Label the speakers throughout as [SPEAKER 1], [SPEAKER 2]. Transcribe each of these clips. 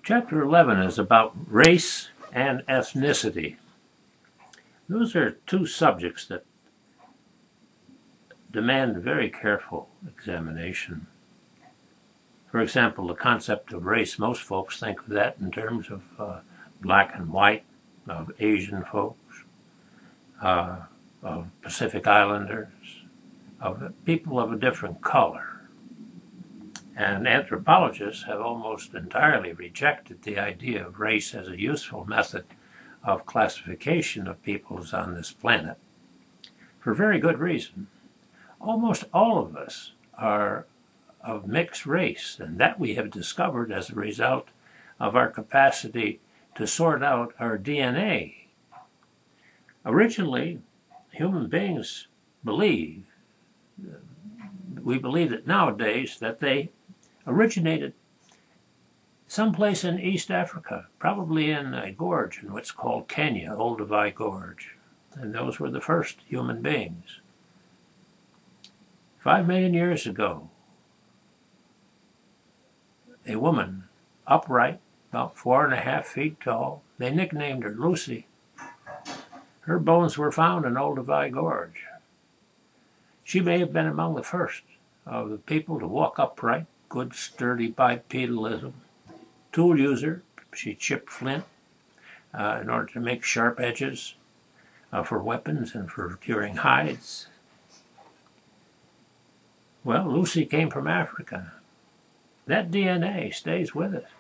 [SPEAKER 1] Chapter 11 is about race and ethnicity. Those are two subjects that demand very careful examination. For example, the concept of race, most folks think of that in terms of black and white, of Asian folks, of Pacific Islanders, of people of a different color. And anthropologists have almost entirely rejected the idea of race as a useful method of classification of peoples on this planet, for very good reason. Almost all of us are of mixed race, and that we have discovered as a result of our capacity to sort out our DNA. Originally, human beings we believe that nowadays that they originated someplace in East Africa, probably in a gorge in what's called Kenya, Olduvai Gorge. And those were the first human beings. 5 million years ago, a woman, upright, about 4.5 feet tall, they nicknamed her Lucy. Her bones were found in Olduvai Gorge. She may have been among the first of the people to walk upright, good sturdy bipedalism. Tool user, she chipped flint in order to make sharp edges for weapons and for curing hides. Well, Lucy came from Africa. That DNA stays with us.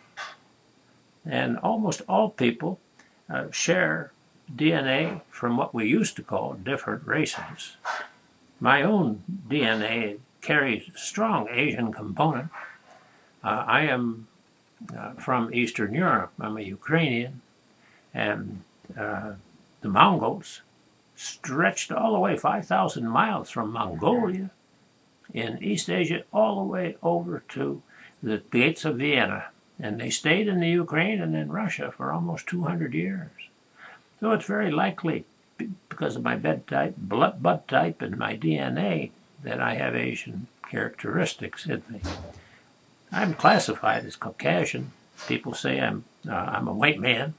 [SPEAKER 1] And almost all people share DNA from what we used to call different races. My own DNA carries a strong Asian component. I am from Eastern Europe. I'm a Ukrainian, and the Mongols stretched all the way 5,000 miles from Mongolia in East Asia all the way over to the gates of Vienna, and they stayed in the Ukraine and in Russia for almost 200 years. So it's very likely, because of my blood type and my DNA, that I have Asian characteristics in me. I'm classified as Caucasian. People say I'm a white man,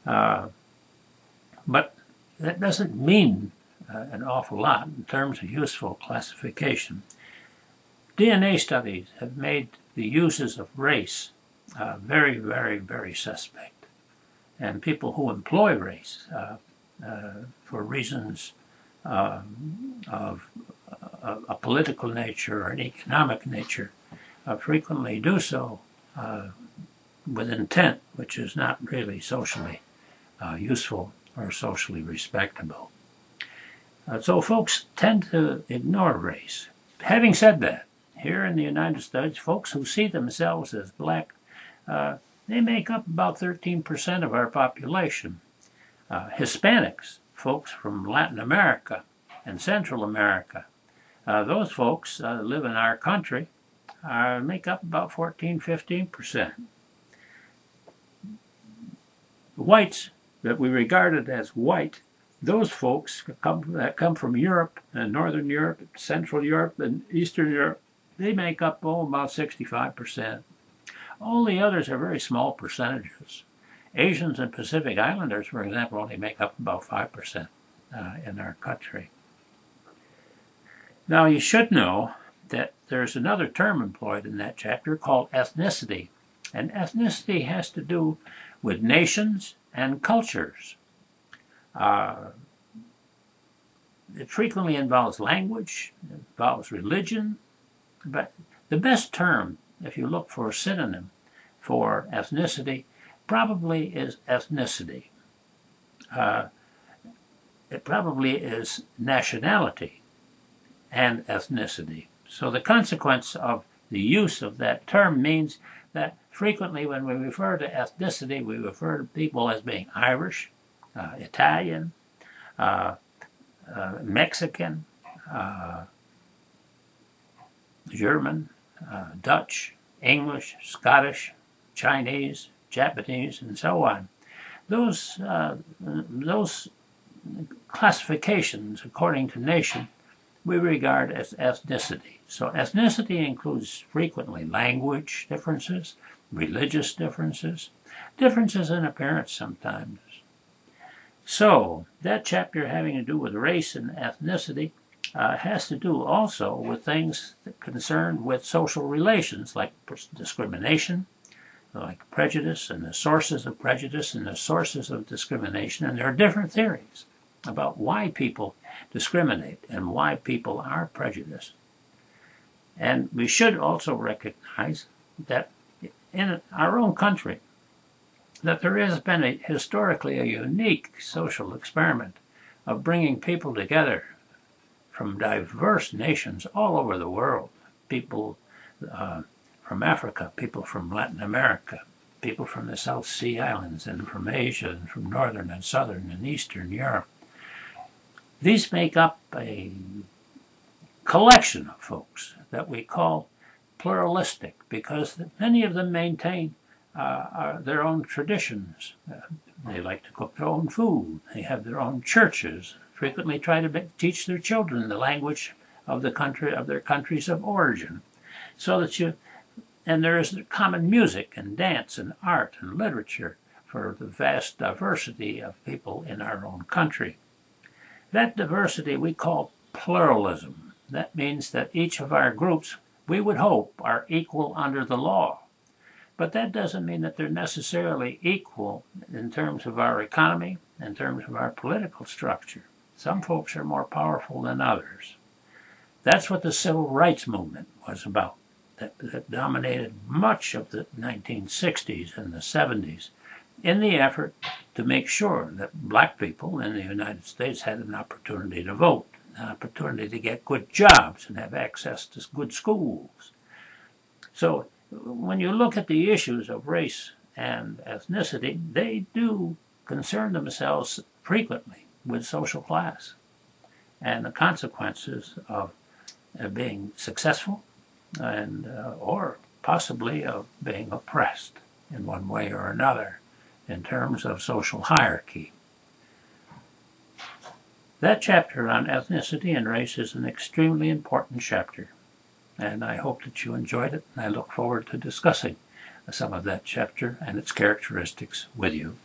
[SPEAKER 1] but that doesn't mean an awful lot in terms of useful classification. DNA studies have made the uses of race very, very, very suspect, and people who employ race for reasons of a political nature or an economic nature frequently do so with intent, which is not really socially useful or socially respectable. So folks tend to ignore race. Having said that, here in the United States, folks who see themselves as black, they make up about 13% of our population. Hispanics, folks from Latin America and Central America, those folks live in our country, make up about 14-15%. Whites that we regarded as white, those folks that come from Europe and Northern Europe, Central Europe and Eastern Europe, they make up about 65%. All the others are very small percentages. Asians and Pacific Islanders, for example, only make up about 5% in our country. Now, you should know that there's another term employed in that chapter called ethnicity. And ethnicity has to do with nations and cultures. It frequently involves language, it involves religion, but the best term, if you look for a synonym for ethnicity, probably is ethnicity. It probably is nationality and ethnicity. So the consequence of the use of that term means that frequently when we refer to ethnicity, we refer to people as being Irish, Italian, Mexican, German, Dutch, English, Scottish, Chinese, Japanese, and so on. Those classifications, according to nation, we regard as ethnicity. So ethnicity includes frequently language differences, religious differences, differences in appearance sometimes. So that chapter having to do with race and ethnicity has to do also with things concerned with social relations like discrimination, like prejudice and the sources of prejudice and the sources of discrimination. And there are different theories about why people discriminate and why people are prejudiced. And we should also recognize that in our own country, that there has been historically a unique social experiment of bringing people together from diverse nations all over the world. People from Africa, people from Latin America, people from the South Sea Islands, and from Asia, and from Northern and Southern and Eastern Europe. These make up a collection of folks that we call pluralistic because many of them maintain their own traditions. They like to cook their own food. They have their own churches. Frequently try to teach their children the language of the country of their countries of origin, so that and there is common music and dance and art and literature for the vast diversity of people in our own country. That diversity we call pluralism. That means that each of our groups, we would hope, are equal under the law. But that doesn't mean that they're necessarily equal in terms of our economy, in terms of our political structure. Some folks are more powerful than others. That's what the civil rights movement was about, that dominated much of the 1960s and the 70s in the effort to make sure that black people in the United States had an opportunity to vote, an opportunity to get good jobs and have access to good schools. So when you look at the issues of race and ethnicity, they do concern themselves frequently with social class and the consequences of being successful and or possibly of being oppressed in one way or another in terms of social hierarchy. That chapter on ethnicity and race is an extremely important chapter, and I hope that you enjoyed it, and I look forward to discussing some of that chapter and its characteristics with you